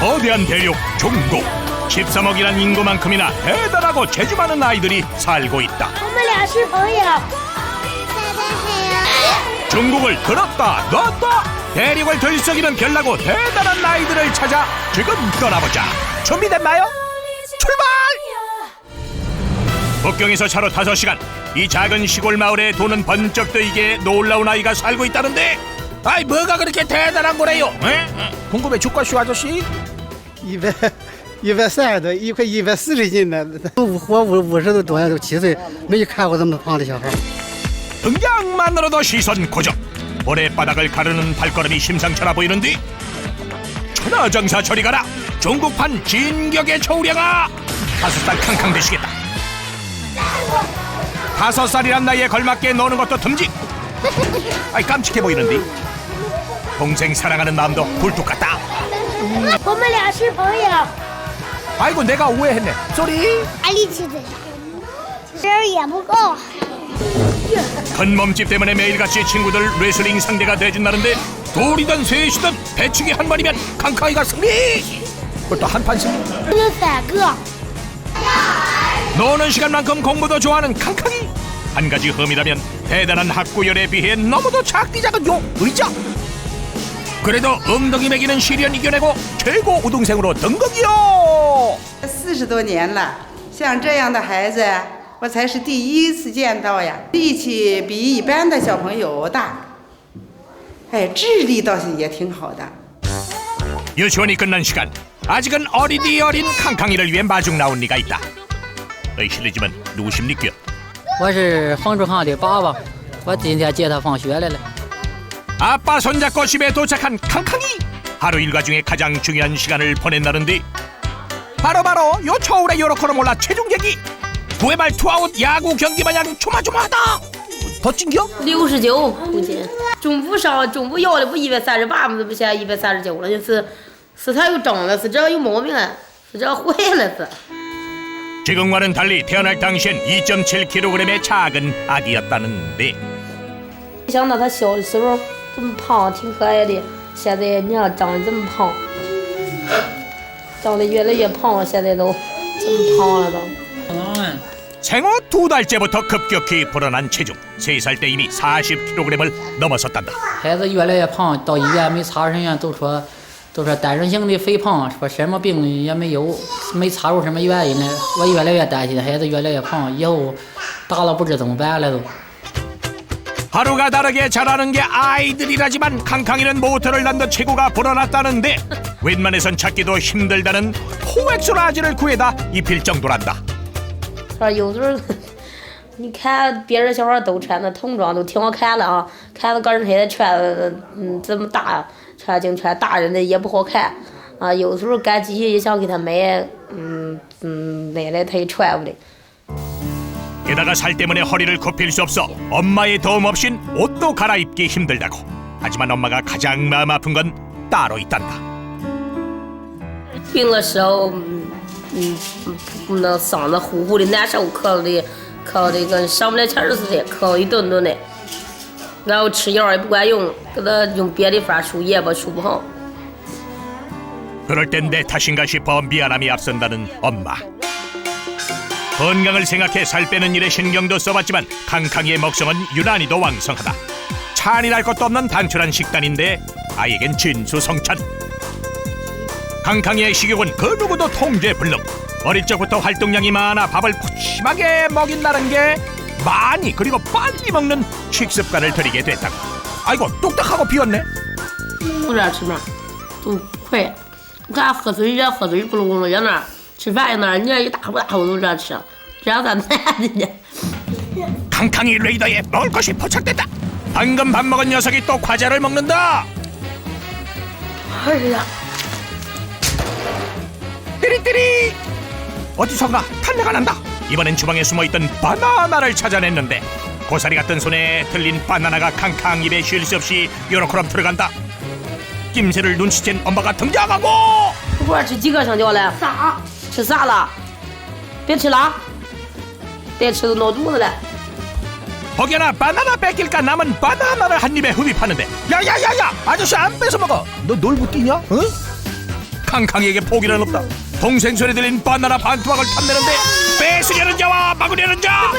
거대한 대륙 중국. 13억이란 인구만큼이나 대단하고 재주 많은 아이들이 살고 있다. 我们俩是朋友。 중국을 들었다 놨다 대륙을 들썩이는 별나고 대단한 아이들을 찾아 지금 떠나보자. 준비됐나요? 출발! 북경에서 차로 5시간. 이 작은 시골 마을에 돈은 번쩍 뜨이게 놀라운 아이가 살고 있다는데, 아이 뭐가 그렇게 대단한 거래요? 궁금해 죽겠슈 아저씨? 130多，快140斤呢。活50多都7岁，没看过这么胖的小孩。 등장만으로도 시선 고정. 모래바닥을 가르는 발걸음이 심상찮아 보이는데, 천하장사 저리 가라. 중국판 진격의 초우량아. 5살 캉캉 되시겠다. 5살이란 나이에 걸맞게 노는 것도 듬직. 아이 깜찍해 보이는데, 동생 사랑하는 마음도 굴뚝 같다. 我们俩是朋友。 아이고 내가 오해했네. 쏘리. 力气最大，声儿也不够。 큰 몸집 때문에 매일같이 친구들 레슬링 상대가 돼준다는데, 둘이든 셋이든 배치기 한 번이면 캉캉이가 승리. 그것도 한판 승리. 我们3个。 노는 시간만큼 공부도 좋아하는 캉캉이. 한 가지 흠이라면 대단한 학구열에 비해 너무도 작디 작은 요 의자. 그래도 엉덩이 매기는 시련 이겨내고 최고 우등생으로 등극이요. 40多年了，像这样的孩子，我才是第一次见到呀。力气比一般的小朋友大，哎，智力倒是也挺好的。 유치원이 끝난 시간. 아직은 어리디 어린 캉캉이를 위해 마중 나온 이가 있다. 너희 실례지만 누구십니까? 我是冯志航的爸爸，我今天接他放学来了。 아빠 손잡고 집에 도착한 캉캉이. 하루 일과 중에 가장 중요한 시간을 보낸다는데, 바로 요 초울에 요렇게로 몰라 체중 계기. 9회 말 투아웃 야구 경기 마냥 조마조마하다. 더 찡겨? 69公斤，中部要的不138吗？这不现在139了，是他又长了，是这有毛病啊，是这坏了是。 지금과는 달리 태어날 당시엔 2.7kg의 작은 아기였다는데, 想到他小的时候这么胖，挺可爱的，现在你看长得这么胖，长得越来越胖了，现在都这么胖了都。 생후 2달째부터 급격히 불어난 체중. 3살 때 이미 40kg을 넘어섰단다. 孩子越来越胖，到医院没查人家都说单纯性的肥胖，说什么病也没有，没查出什么原因来。我越来越担心孩子越来越胖，以后大了不知怎么办了都。 하루가 다르게 자라는 게 아이들이라지만 캉캉이는 모터를 난 듯 체구가 불어났다는데, 웬만해선 찾기도 힘들다는 코엑스라지를 구해다 입힐 정도란다. 说有时候，你看别人小孩都穿那童装，都挺好看的啊。看到个人现在穿这么大，穿大人的也不好看啊。有时候赶集也想给他买，买来他也穿不了。 게다가 살 때문에 허리를 굽힐 수 없어 엄마의 도움 없인 옷도 갈아입기 힘들다고. 하지만 엄마가 가장 마음 아픈 건 따로 있단다. 病的时候，那嗓子呼呼的难受，咳的跟上不来气儿似的，咳一顿顿的。然后吃药也不管用，给他用别的法输液吧，输不好。 그럴 땐 내 탓인가 싶어 미안함이 앞선다는 엄마. 건강을 생각해 살 빼는 일에 신경도 써봤지만 캉캉이의 먹성은 유난히도 왕성하다. 찬이랄 것도 없는 단촐한 식단인데 아이에겐 진수성찬. 캉캉이의 식욕은 그 누구도 통제 불능. 어릴 적부터 활동량이 많아 밥을 푸짐하게 먹인다는 게 많이 그리고 빨리 먹는 식습관을 들이게 됐다고. 아이고 똑딱하고 비었네. 不知道吃嘛，都快。你看喝水也喝水咕噜咕噜在那儿，吃饭在那儿，你看一大口大口都这样吃，这样咋难的呢？ 캉캉이 레이더에 먹을 것이 포착됐다. 방금 밥 먹은 녀석이 또 과자를 먹는다. 哎呀， 띠리띠리. 어디선가 탄내가 난다. 이번엔 주방에 숨어있던 바나나를 찾아냈는데, 고사리 같은 손에 들린 바나나가 캉캉 입에 쉴 새 없이 요렇게럼 들어간다. 낌새를 눈치챈 엄마가 등장하고. 不管吃几个香蕉了？啥？吃啥了？别吃了，再吃都闹肚子了。 혹여나 바나나 뺏길까 남은 바나나를 한 입에 흡입하는데, 야야야야 아저씨 안 뺏어 먹어. 너 놀부 뛰냐? 응? 캉캉이에게 포기는 없다. 동생 소리 들린 바나나 반 조각을 탐내는데 뺏으려는 자와 막으려는 자.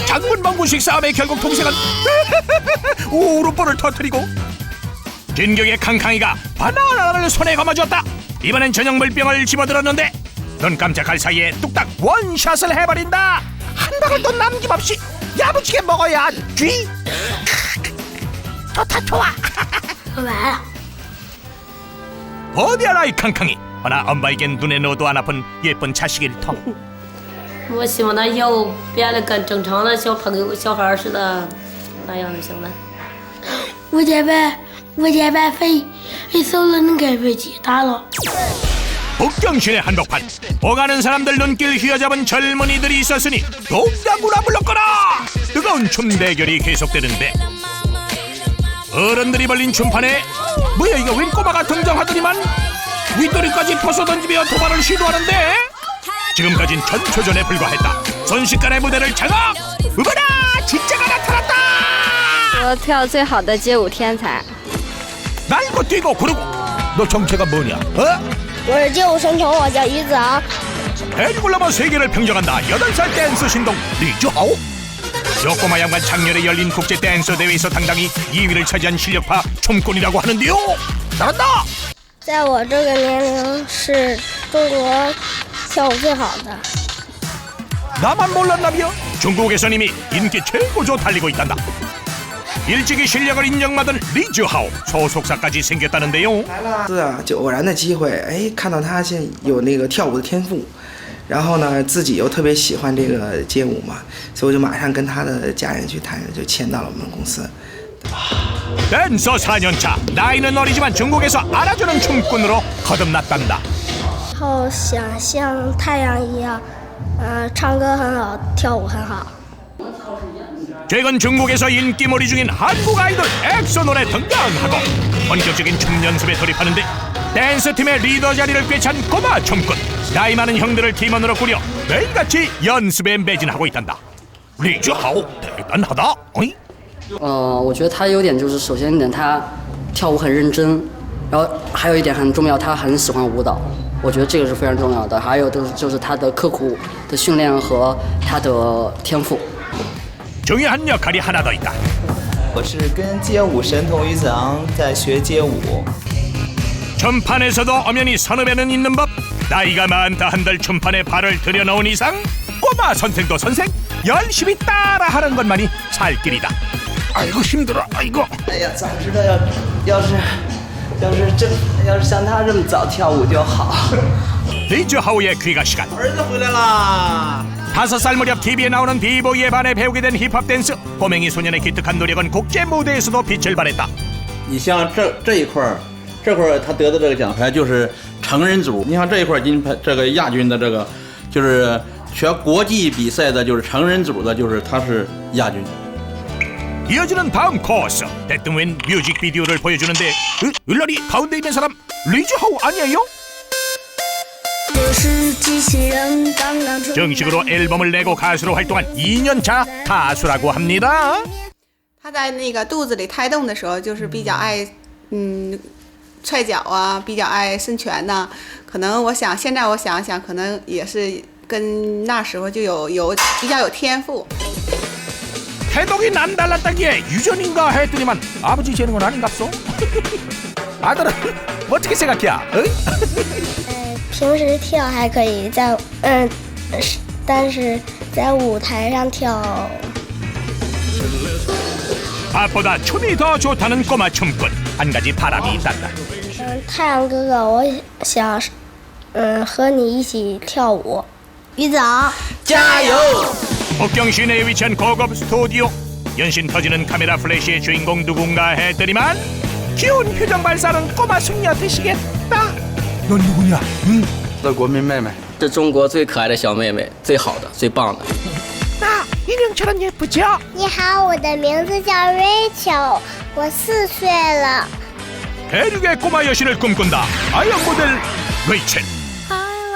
장군방구식 싸움에 결국 동생은 우르뽀를 터뜨리고 진격의 캉캉이가 바나나를 손에 감아주었다. 이번엔 전용 물병을 집어들었는데 눈 깜짝할 사이에 뚝딱 원샷을 해버린다. 한 방울도 남김없이 야무지게 먹어야 쥐. 좋다 좋아. 完了。 어디 하나 이 캉캉이. 허나 엄마에겐 눈에 넣어도 안 아픈 예쁜 자식일 터. 我希望他以后变得跟正常的小朋友、小孩似的，那样就行了。我家把飞走了，能给飞机打了。 북경신의 한복판. 오가는 사람들 눈길 휘어잡은 젊은이들이 있었으니 동작구나 불렀거라. 뜨거운 춤 대결이 계속되는데 어른들이 벌린 춤판에 뭐야 이거 웬 꼬마가 등장하더니만 윗도리까지 벗어던지며 도발을 시도하는데 지금까진 전초전에 불과했다. 순식간에 무대를 장악. 어머나 진짜가 나타났다. 我跳最好的街舞天才。 날고 뛰고 구르고. 너 정체가 뭐냐? 어? 我是街舞神童，我叫于子昂。 대륙을 넘어 세계를 평정한다. 8살 댄스 신동 리주하오. 요 꼬마 양반 작년에 열린 국제 댄서 대회에서 당당히 2위를 차지한 실력파 춤꾼이라고 하는데요. 잘한다. 在我这个年龄是中国跳舞最好的。 나만 몰랐나비요? 중국에선 이미 인기 최고조 달리고 있단다. 일찍이 실력을 인정받은 리즈하오 소속사까지 생겼다는데요. 是啊，就偶然的机会，哎，看到他现在有那个跳舞的天赋，然后呢，自己又特别喜欢这个街舞嘛，所以我就马上跟他的家人去谈，就签到了我们公司。 댄서 4년차 나이는 어리지만 중국에서 알아주는 춤꾼으로 거듭났단다. 然后想像太阳一样，唱歌很好，跳舞很好。 최근 중국에서 인기몰이 중인 한국 아이돌 엑소 노래 등장하고 본격적인 춤 연습에 돌입하는데 댄스팀의 리더 자리를 꿰찬 꼬마 춤꾼. 나이 많은 형들을 팀원으로 꾸려 매일같이 연습에 매진하고 있단다. 리즈하오 대단하다. 어이? 我觉得他优点就是首先一点，他跳舞很认真，然后还有一点很重要，他很喜欢舞蹈。我觉得这个是非常重要的。还有就是他的刻苦的训练和他的天赋。 중요한 역할이 하나 더 있다. 我是跟街舞神童于子昂在学街舞。 춤판에서도 엄연히 선후배는 있는 법. 나이가 많다 한들 춤판에 발을 들여놓은 이상 꼬마 선생도 선생 열심히 따라하는 것만이 살 길이다. 아이고 힘들어. 아이고. 哎呀，早知道要是像他这么早跳舞就好。 리즈하오의 귀가 시간. 儿子回来啦！ 5살 무렵 TV에 나오는 비보이에 반해 배우게 된 힙합 댄스. 꼬맹이 소년의 기특한 노력은 국제 무대에서도 빛을 발했다. 你像这一块儿，这块儿他得的这个奖牌就是成人组。你像这一块金牌，这个亚军的这个就是全国际比赛的，就是成人组的，就是他是亚军。 이어지는 다음 코스. 대뜸 뮤직비디오를 보여주는데 일러리 가운데 있는 사람 리즈하오 아니에요? 정식으로 앨범을 내고 가수로 활동한 2년차 가수라고 합니다. 他在那个肚子里胎动的时候，就是比较爱踹脚啊，比较爱伸拳呐、可能现在我想想，可能也是跟那时候就有比较有天赋。 태동이 남달랐다기에 유전인가 했더니만 아버지 재능은 아닌갑소. 아들은 어떻게 생각해? 平时跳还可以，但是在舞台上跳。 밥보다 춤이 더 좋다는 꼬마 춤꾼. 한 가지 바람이 있단다. 太阳哥哥，我想和你一起跳舞。于子昂，加油！ 북경 시내에 위치한 고급 스튜디오. 연신 터지는 카메라 플래시의 주인공 누군가 했더니만 귀여운 표정 발사는 꼬마 숙녀 되시겠다. 넌 누구냐? 的国民妹妹，是中国最可爱的小妹妹，最好的，最棒的。 나 인형처럼 예쁘죠? 你好，我的名字叫 Rachel， 我4岁了。 대륙의 꼬마 여신을 꿈꾼다. 아역 모델 레이첼.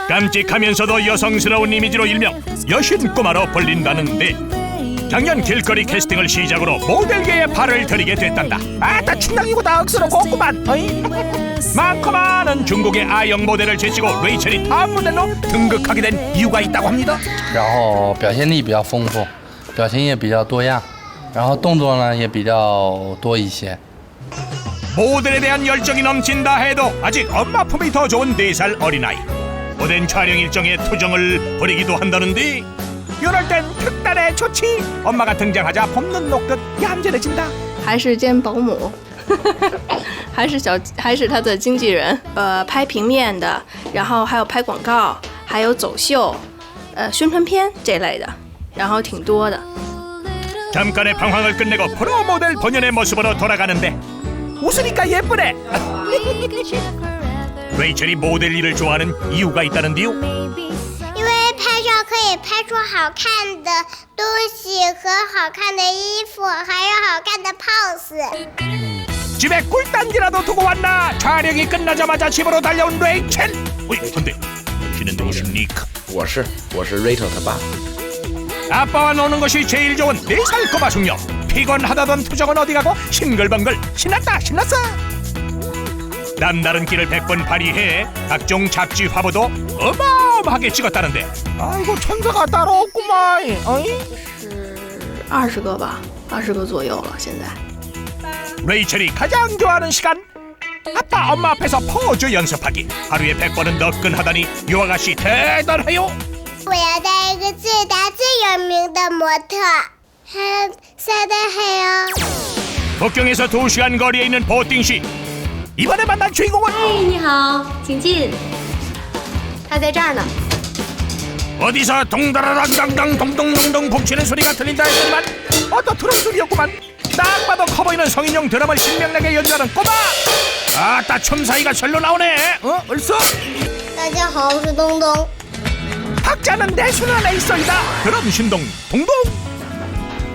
깜찍하면서도 여성스러운 이미지로 일명 여신 꼬마로 불린다는데 작년 길거리 캐스팅을 시작으로 모델계에 발을 들이게 됐단다. 아따 충당이보다 억수로 곱구만. 많고 많은 중국의 아영 모델을 제치고 레이첼이 탑 모델로 등극하게 된 이유가 있다고 합니다. 然后表现力比较丰富，表情也比较多样，然后动作呢也比较多一些。 모델에 대한 열정이 넘친다 해도 아직 엄마 품이 더 좋은 4살 어린아이. 오랜 촬영 일정에 투정을 벌이기도 한다는데 이럴 땐 특단의 조치. 엄마가 등장하자 봄눈 녹듯 얌전해진다. 还是兼保姆，还是他的经纪人，拍平面的，然后还有拍广告，还有走秀，宣传片这类的，然后挺多的。 잠깐의 방황을 끝내고 프로 모델 본연의 모습으로 돌아가는데 웃으니까 예쁘네. 레이첼이 모델 일을 좋아하는 이유가 있다는데요. 因为拍照可以拍出好看的东西和好看的衣服，还有好看的 pose。 집에 꿀단지라도 두고 왔나? 촬영이 끝나자마자 집으로 달려온 레이첼. 근데 당신은 누구십니까? 我是 Rachel 他爸。 아빠와 노는 것이 제일 좋은 4살 꼬마 숙녀. 피곤하다던 투정은 어디 가고 싱글벙글 신났다 신났어. 남다른 끼를 100번 발휘해 각종 잡지 화보도 어마어마하게 찍었다는데 아이고 천사가 따로 없구만. 20个吧，20个左右了现在。 레이첼이 가장 좋아하는 시간 아빠 엄마 앞에서 포즈 연습하기. 하루에 100번은 너끈하다니 요 아가씨 대단해요. 我要当一个最大最有名的模特，还晒得黑哦。 북경에서 2시간 거리에 있는 보팅시. 이번에 만난 주인공은 你好，请进。他在这儿呢。 어디서 동다라랑당당 동동동동 북치는 소리가 들린다 했더니만 어떤 트롯 소리였구만. 딱 봐도 커 보이는 성인용 드럼을 신명나게 연주하는 꼬마. 아따 춤 사이가 절로 나오네. 얼쑤. 大家好，我是东东。 박자는 내 손 안에 있어이다. 드럼 신동 동동.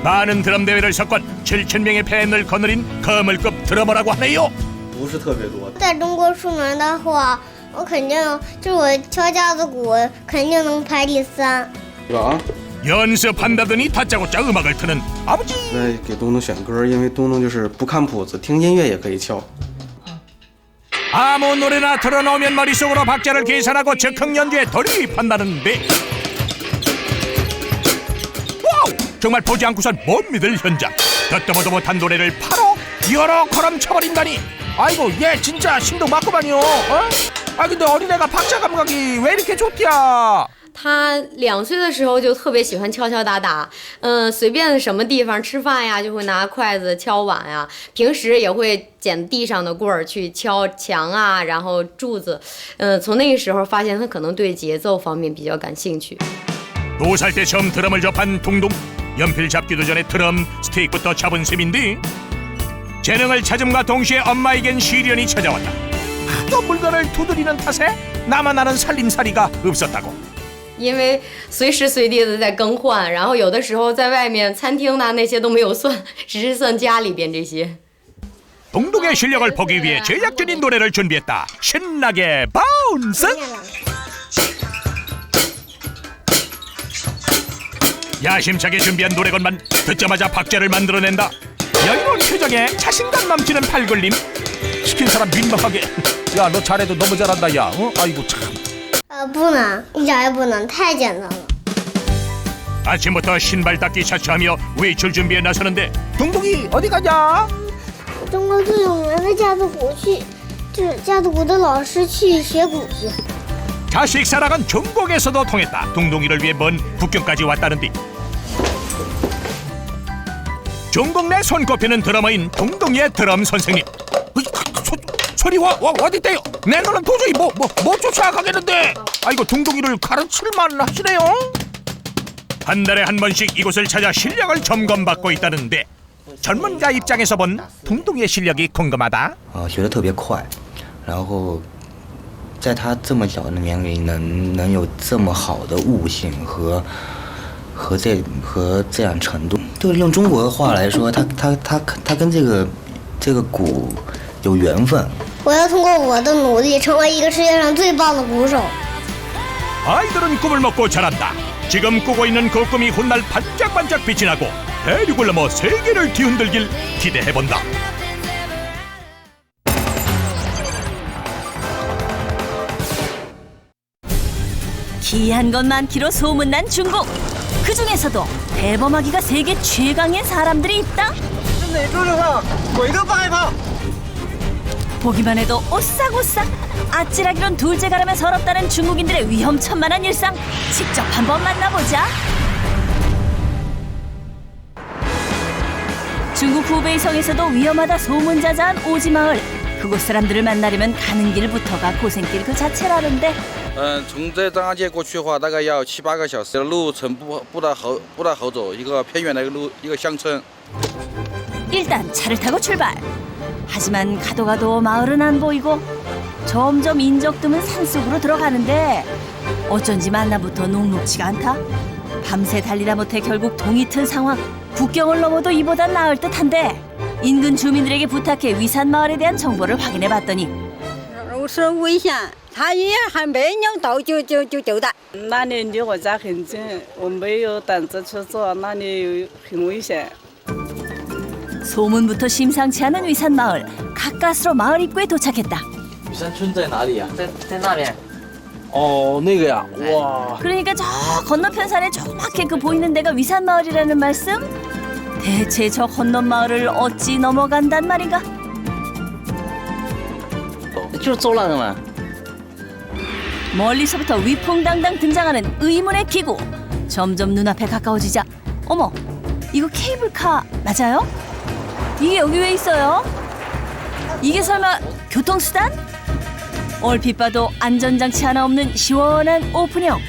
많은 드럼 대회를 석권 7,000명의 팬을 거느린 거물급 드러머라고 하네요. 不是特别多。在中国出门的话，我肯定就是我敲架子鼓，肯定能排第3。 연습한다더니 다짜고짜 음악을 트는 아버지. 在给东东选歌，因为东东就是不看谱子，听音乐也可以敲。 아무 노래나 틀어놓으면 머릿속으로 박자를 계산하고 즉흥 연주에 돌입한다는데 와우! 정말 보지 않고선 못 믿을 현장. 듣도 보도 못한 노래를 바로 여러 걸음 쳐버린다니. 아이고 얘 진짜 신동 맞구만요. 아 근데 어린애가 박자 감각이 왜 이렇게 좋디야? 他2岁的时候就特别喜欢敲敲打打，随便什么地方吃饭呀，就会拿筷子敲碗呀。平时也会捡地上的棍儿去敲墙啊，然后柱子。从那个时候发现他可能对节奏方面比较感兴趣。 2살 때 처음 드럼을 접한 동동. 연필 잡기도 전에 드럼 스틱부터 잡은 셈인데 재능을 찾음과 동시에 엄마에겐 시련이 찾아왔다. 하도 물건을 두드리는 탓에 나만 아는 살림살이가 없었다고. 因为随时随地的在更换，然后有的时候在外面餐厅呢那些都没有算，只是算家里边这些。 동동의 실력을 보기 위해 제작진이 노래를 준비했다. 신나게 바운스. 야심차게 준비한 노래건만 듣자마자 박자를 만들어낸다. 여유로운 표정에 자신감 넘치는 팔걸림. 시킨 사람 민망하게. 야 너 잘해도 너무 잘한다 야. 아이고 참. 不能，一点也不能，太简单了。 아침부터 신발 닦기 차차하며 외출 준비에 나서는데 동동이 어디 가냐? 中国最有名的架子鼓去，就是架子鼓的老师去学鼓去。 자식 사랑은 중국에서도 통했다. 동동이를 위해 먼 북경까지 왔다는데 중국 내 손꼽히는 드러머인 동동이의 드럼 선생님. 소리 어디 있대요? 내 눈은 도저히 못 쫓아가겠는데. 아이고 동동이를 가르칠만 하시네요. 한 달에 한 번씩 이곳을 찾아 실력을 점검받고 있다는데 전문가 입장에서 본 동동이의 실력이 궁금하다. 学得特别快，然后在他这么小的年龄能有这么好的悟性和这样程度，就是用中国的话来说，他跟这个鼓有缘分。 我要通过我的努力，成为一个世界上最棒的鼓手。 아이들은 꿈을 먹고 자란다. 지금 꾸고 있는 그 꿈이 훗날 반짝반짝 빛이 나고 대륙을 넘어 세계를 뒤흔들길 기대해본다. 기이한 것 많기로 소문난 중국. 그 중에서도 대범하기가 세계 최강인 사람들이 있다. 보기만 해도 오싹오싹 아찔하기론 둘째가라면 서럽다는 중국인들의 위험천만한 일상 직접 한번 만나보자. 중국 후베이 성에서도 위험하다 소문자자한 오지마을. 그곳 사람들을 만나려면 가는 길부터가 고생길 그 자체라는데. 从这张家界过去的话，大概要7、8个小时，路程不大好走，一个偏远的一个乡村。 일단 차를 타고 출발. 하지만 가도 마을은 안 보이고 점점 인적 드문 산속으로 들어가는데 어쩐지 만나부터 녹록지가 않다. 밤새 달리다 못해 결국 동이 튼 상황. 국경을 넘어도 이보단 나을 듯한데 인근 주민들에게 부탁해 위산 마을에 대한 정보를 확인해 봤더니 是危险，他也还没有到就的。那里离我家很近，我没有胆子去做，那里很危险。 소문부터 심상치 않은 위산 마을. 가까스로 마을 입구에 도착했다. 雨山村在哪里呀？在那边。哦，那个呀，哇。 그러니까 저 건너편 산에 조그맣게 그 보이는 데가 위산 마을이라는 말씀? 대체 저 건넌 마을을 어찌 넘어간단 말인가? 就是走那个嘛。 멀리서부터 위풍당당 등장하는 의문의 기구. 점점 눈앞에 가까워지자 어머, 이거 케이블카 맞아요? 이게 여기 왜 있어요? 이게 설마 교통수단? 얼핏 봐도 안전장치 하나 없는 시원한 오픈형.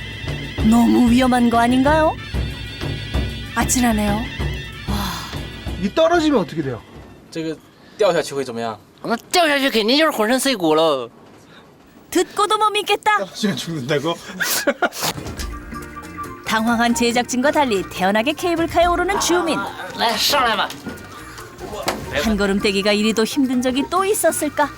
너무 위험한 거 아닌가요? 아찔하네요. 이 떨어지면 어떻게 돼요? 这个掉下去会怎么样？那掉下去肯定就是浑身碎骨了。 듣고도 못 믿겠다. 떨어지면 죽는다고? 당황한 제작진과 달리 태연하게 케이블카에 오르는 주민. 한 걸음 떼기가 이리도 힘든 적이 또 있었을까?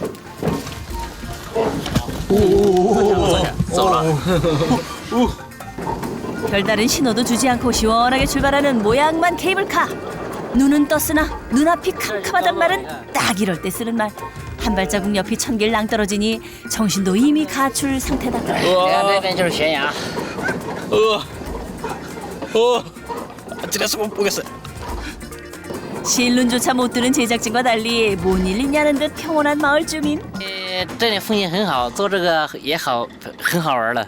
별다른 신호도 주지 않고 시원하게 출발하는 모양만 케이블카. 눈은 떴으나 눈앞이 캄캄하단 말은 딱 이럴 때 쓰는 말. 한 발자국 옆이 천길 낭떨어지니 정신도 이미 가출 상태다. 실눈조차 못 드는 제작진과 달리 뭔 일 있냐는 듯 평온한 마을 주민. 这里风景很好，做这个也好，很好玩了。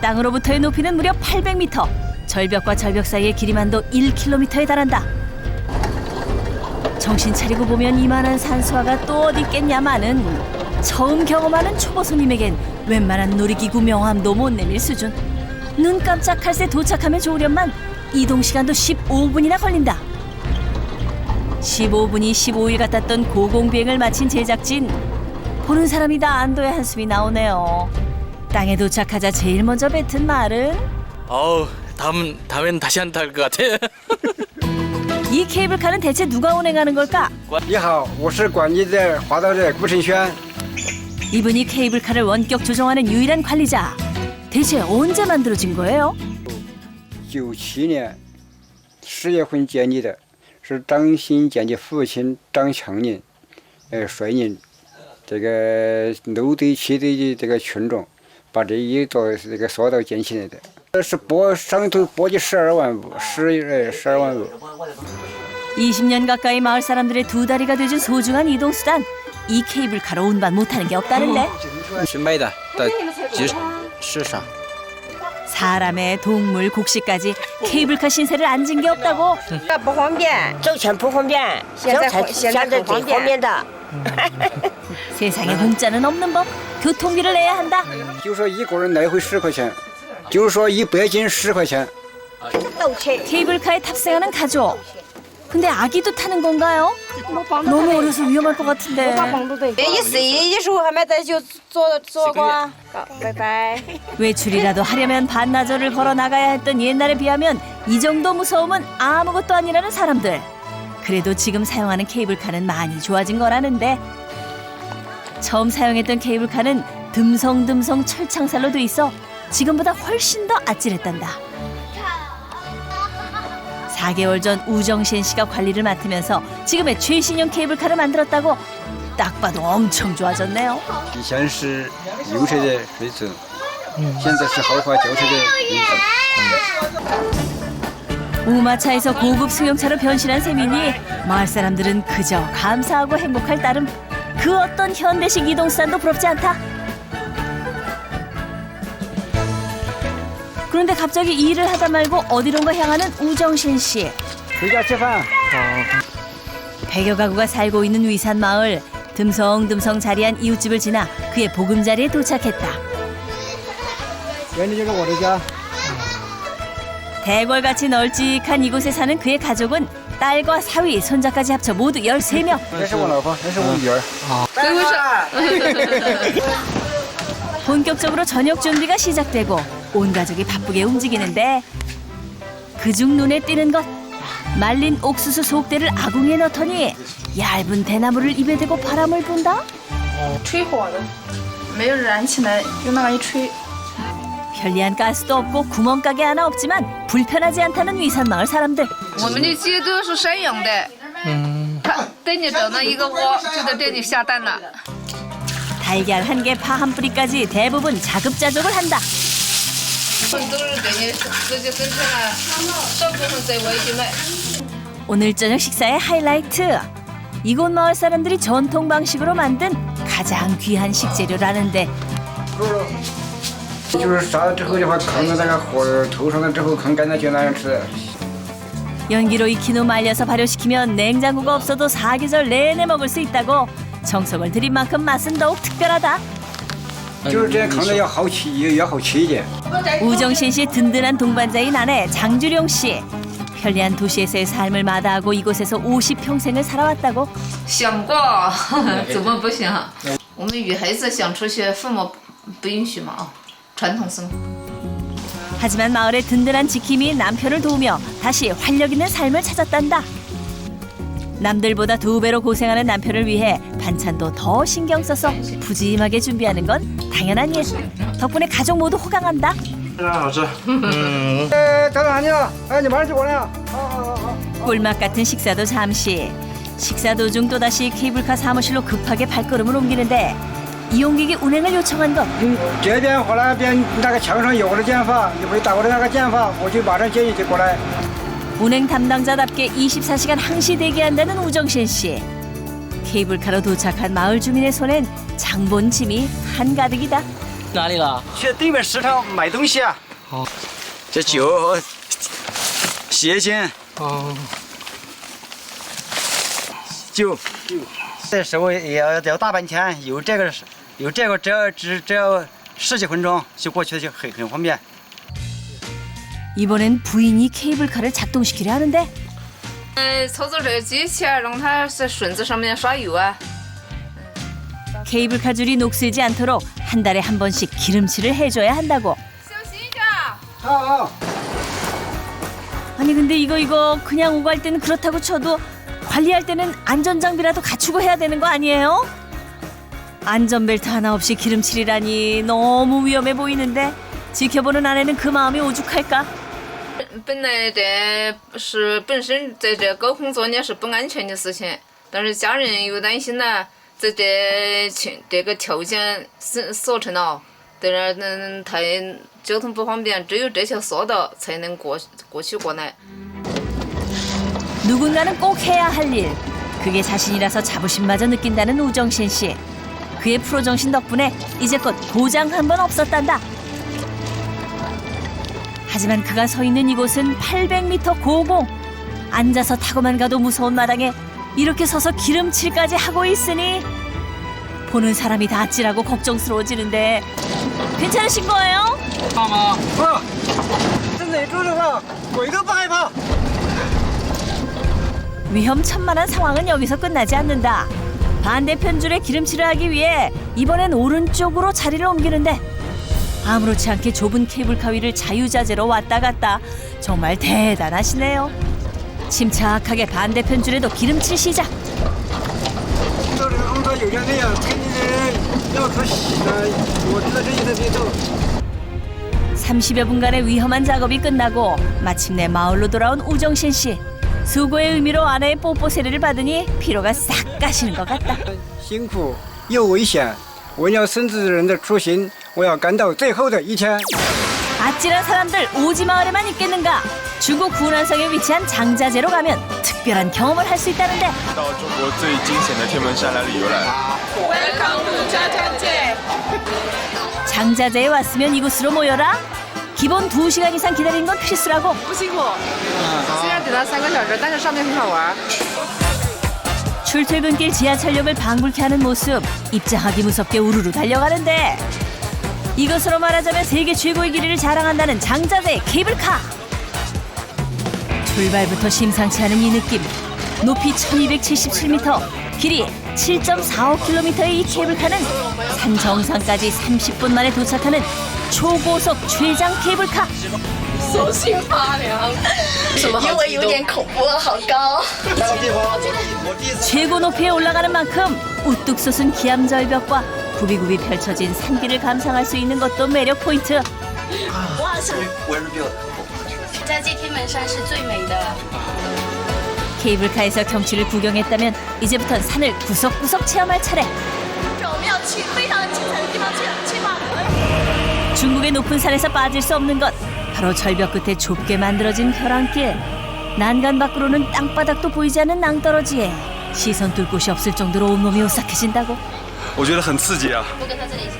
땅으로부터의 높이는 무려 800m. 절벽과 절벽 사이의 길이만도 1km에 달한다. 정신 차리고 보면 이만한 산수화가 또 어디 있겠냐마는 처음 경험하는 초보 손님에겐 웬만한 놀이기구 명함도 못 내밀 수준. 눈 깜짝할 새 도착하면 좋으련만 이동 시간도 15분이나 걸린다. 15분이 15일 같았던 고공비행을 마친 제작진. 보는 사람이 다 안도의 한숨이 나오네요. 땅에 도착하자 제일 먼저 뱉은 말은 다음엔 다시 안 탈 것 같아. 이 케이블카는 대체 누가 운행하는 걸까? 你好，我是管理的华道的顾承轩。 이분이 케이블카를 원격 조종하는 유일한 관리자. 대체 언제 만들어진 거예요? 97年10月份建立的，是张新建的父亲张强林，率领这个6队7队的这个群众，把这一座这个索道建起来的。是上头拨的12万部，12万部。 20년 가까이 마을 사람들의 두 다리가 되준 소중한 이동수단. 이 케이블카로 운반 못하는 게 없다는데. 是卖的，在集市上。 사람의 동물 곡식까지 케이블카 신세를 안 진 게 없다고. 不方便，挣钱不方便，现在挺方便的。 세상에 공짜는 없는 법. 교통비를 내야 한다. 就说一个人来回10块钱，就是说100斤10块钱。 케이블카에 탑승하는 가족. 근데 아기도 타는 건가요? 너무 어려서 위험할 것 같은데. 1岁的时候还没在就坐过。拜拜。 외출이라도 하려면 반나절을 걸어 나가야 했던 옛날에 비하면 이 정도 무서움은 아무것도 아니라는 사람들. 그래도 지금 사용하는 케이블카는 많이 좋아진 거라는데. 처음 사용했던 케이블카는 듬성듬성 철창살로 돼 있어 지금보다 훨씬 더 아찔했단다. 4개월 전 우정신 씨가 관리를 맡으면서 지금의 최신형 케이블카를 만들었다고. 딱 봐도 엄청 좋아졌네요. 以前是6车的水准，现在是豪华轿车的水准。 우마차에서 고급 승용차로 변신한 셈이니 마을 사람들은 그저 감사하고 행복할 따름. 그 어떤 현대식 이동수단도 부럽지 않다. 그런데 갑자기 일을 하다 말고 어디론가 향하는 우정신 씨. 回家吃饭。 100여 가구가 살고 있는 위산 마을. 듬성듬성 자리한 이웃집을 지나 그의 보금자리에 도착했다. 原来就是我的家。 대궐같이 널찍한 이곳에 사는 그의 가족은 딸과 사위, 손자까지 합쳐 모두 13명. 这是我老婆，这是我女儿。 본격적으로 저녁 준비가 시작되고 온 가족이 바쁘게 움직이는데 그중 눈에 띄는 것. 말린 옥수수 속대를 아궁이에 넣더니 얇은 대나무를 입에 대고 바람을 분다. 吹火的，没有燃起来，用那个一吹。 편리한 가스도 없고 구멍가게 하나 없지만 불편하지 않다는 위산마을 사람들. 我们的鸡都是散养的，等你等了一个窝，就在这里下蛋了。 달걀 한 개, 파 한 뿌리까지 대부분 자급자족을 한다. 都是给你自己生产的，少部分在外地卖。 오늘 저녁 식사의 하이라이트. 이곳 마을 사람들이 전통 방식으로 만든 가장 귀한 식재료라는데. 就是烧了之后的话，扛着那个火头上了之后，扛干了就那样吃。 연기로 익힌 후 말려서 발효시키면 냉장고가 없어도 사계절 내내 먹을 수 있다고. 정성을 들인 만큼 맛은 더욱 특별하다. 就是这样扛着要好吃，也好吃一点。 우정신 씨의 든든한 동반자인 아내 장주룡 씨. 편리한 도시에서의 삶을 마다하고 이곳에서 50평생을 살아왔다고. 想过，怎么不行？我们女孩子想出去，父母不允许嘛，传统生活。 하지만 마을의 든든한 지킴이 남편을 도우며 다시 활력 있는 삶을 찾았단다. 남들보다 2배로 고생하는 남편을 위해 반찬도 더 신경 써서 푸짐하게 준비하는 건 당연한 일. 덕분에 가족 모두 호강한다. 好吃。等等你了，哎，你马上就过来啊！ 꿀맛 같은 식사도 잠시. 식사 도중 또다시 케이블카 사무실로 급하게 발걸음을 옮기는데 이용객이 운행을 요청한 것. 这边或那边那个墙上有我的电话，你会打我的那个电话，我就马上接你就过来。 운행 담당자답게 24시간 항시 대기한다는 우정신 씨. 케이블카로 도착한 마을 주민의 손엔 장본 짐이 한가득이다. 哪里了？去对面食堂买东西啊。好，这酒、鞋巾。哦。酒。这时候也要大半天，有这个，只要10几分钟就过去，就很方便。 이번엔 부인이 케이블카를 작동시키려 하는데. 操作这个机器让它在绳子上面刷油啊。 케이블카 줄이 녹슬지 않도록 한 달에 한 번씩 기름칠을 해줘야 한다고. 아니 근데 이거 그냥 오갈 때는 그렇다고 쳐도 관리할 때는 안전장비라도 갖추고 해야 되는 거 아니에요? 안전벨트 하나 없이 기름칠이라니 너무 위험해 보이는데 지켜보는 아내는 그 마음이 오죽할까? 本来本身在这高空作业是不安全的事情，但是家人又担心呢，在这个条件所成了，在这太交通不方便，只有这条索道才能过去过来。 누군가는 꼭 해야 할 일. 그게 자신이라서 자부심마저 느낀다는 우정신 씨. 그의 프로 정신 덕분에 이제껏 고장 한 번 없었단다. 하지만 그가 서 있는 이곳은 800m 고공. 앉아서 타고만 가도 무서운 마당에 이렇게 서서 기름칠까지 하고 있으니 보는 사람이 다 아찔하고 걱정스러워지는데 괜찮으신 거예요? 위험천만한 상황은 여기서 끝나지 않는다. 반대편 줄에 기름칠을 하기 위해 이번엔 오른쪽으로 자리를 옮기는데 아무렇지 않게 좁은 케이블카 위를 자유자재로 왔다 갔다. 정말 대단하시네요. 침착하게 반대편 줄에도 기름칠 시작. 30여 분간의 위험한 작업이 끝나고 마침내 마을로 돌아온 우정신 씨. 수고의 의미로 아내의 뽀뽀 세례를 받으니 피로가 싹 가시는 것 같다. 辛苦又危险，为了孙子人的出行，我要赶到最后的一天。 아찔한 사람들 오지 마을에만 있겠는가? 중국 구난성에 위치한 장자제로 가면 특별한 경험을 할 수 있다는데. 到中国最惊险的天门山来旅游来。 Welcome to 장자제. 장자제에 왔으면 이곳으로 모여라. 기본 2시간 이상 기다리는 건 필수라고. 不辛苦，虽然等了3个小时，但是上面很好玩。 출퇴근길 지하철역을 방불케 하는 모습. 입장하기 무섭게 우르르 달려가는데. 이것으로 말하자면 세계 최고의 길이를 자랑한다는 장자제 케이블카. 출발부터 심상치 않은 이 느낌. 높이 1277m, 길이 7.45km의 이 케이블카는 산 정상까지 30분 만에 도착하는 초고속 최장 케이블카. 手心发凉，因为有点恐怖，好高。 최고 높이에 올라가는 만큼 우뚝 솟은 기암절벽과 굽이굽이 펼쳐진 산길을 감상할 수 있는 것도 매력 포인트. 在这天门山是最美的。 케이블카에서 경치를 구경했다면 이제부턴 산을 구석구석 체험할 차례. 중국의 높은 산에서 빠질 수 없는 것, 바로 절벽 끝에 좁게 만들어진 벼랑길. 난간 밖으로는 땅바닥도 보이지 않는 낭떠러지에 시선 둘 곳이 없을 정도로 온몸이 오싹해진다고. 我觉得很刺激啊。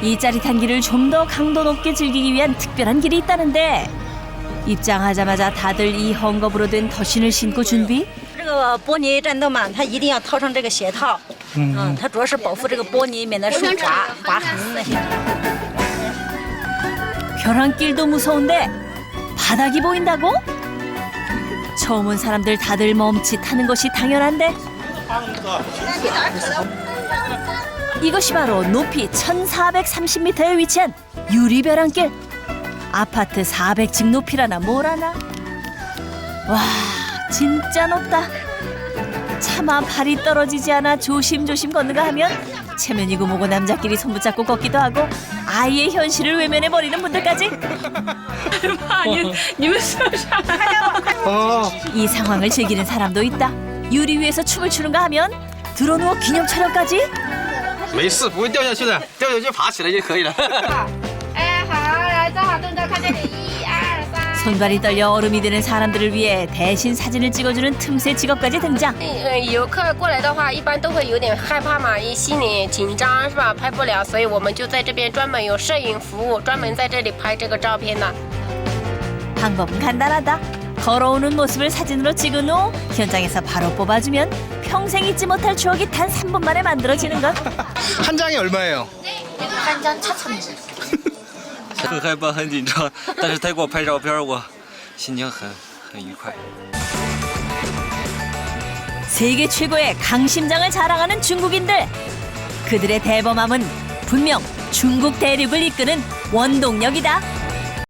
이 짜릿한 길을 좀 더 강도 높게 즐기기 위한 특별한 길이 있다는데. 입장하자마자 다들 이 헝겊으로 된 덧신을 신고 준비. 这个玻璃战斗嘛，它一定要套上这个鞋套。它主要是保护这个玻璃，免得受划痕那些。 벼랑길도 무서운데 바닥이 보인다고? 처음 온 사람들 다들 멈칫하는 것이 당연한데. 이것이 바로 높이 1430m에 위치한 유리벼랑길. 아파트 400층 높이라나 뭐라나. 와, 진짜 높다. 차마 발이 떨어지지 않아 조심조심 걷는가 하면 체면이고 뭐고 남자끼리 손붙잡고 걷기도 하고 아이의 현실을 외면해버리는 분들까지. 이 상황을 즐기는 사람도 있다. 유리 위에서 춤을 추는가 하면 드러누워 기념 촬영까지. 没事，不会掉下去的，掉下去爬起来就可以了。 哎，好，来做好动作，看这里，1、2、3。 손발이 떨려 얼음이 되는 사람들을 위해 대신 사진을 찍어주는 틈새 직업까지 등장. 游客过来的话，一般都会有点害怕嘛，心里紧张是吧？拍不了，所以我们就在这边专门有摄影服务，专门在这里拍这个照片的。 방법은 간단하다. 걸어오는 모습을 사진으로 찍은 후 현장에서 바로 뽑아주면 평생 잊지 못할 추억이 단 3분 만에 만들어지는 것. 한 장이 얼마예요? 한 장 4,000원。很害怕，很紧张，但是他给我拍照片，我心情很愉快。 세계 최고의 강심장을 자랑하는 중국인들. 그들의 대범함은 분명 중국 대륙을 이끄는 원동력이다.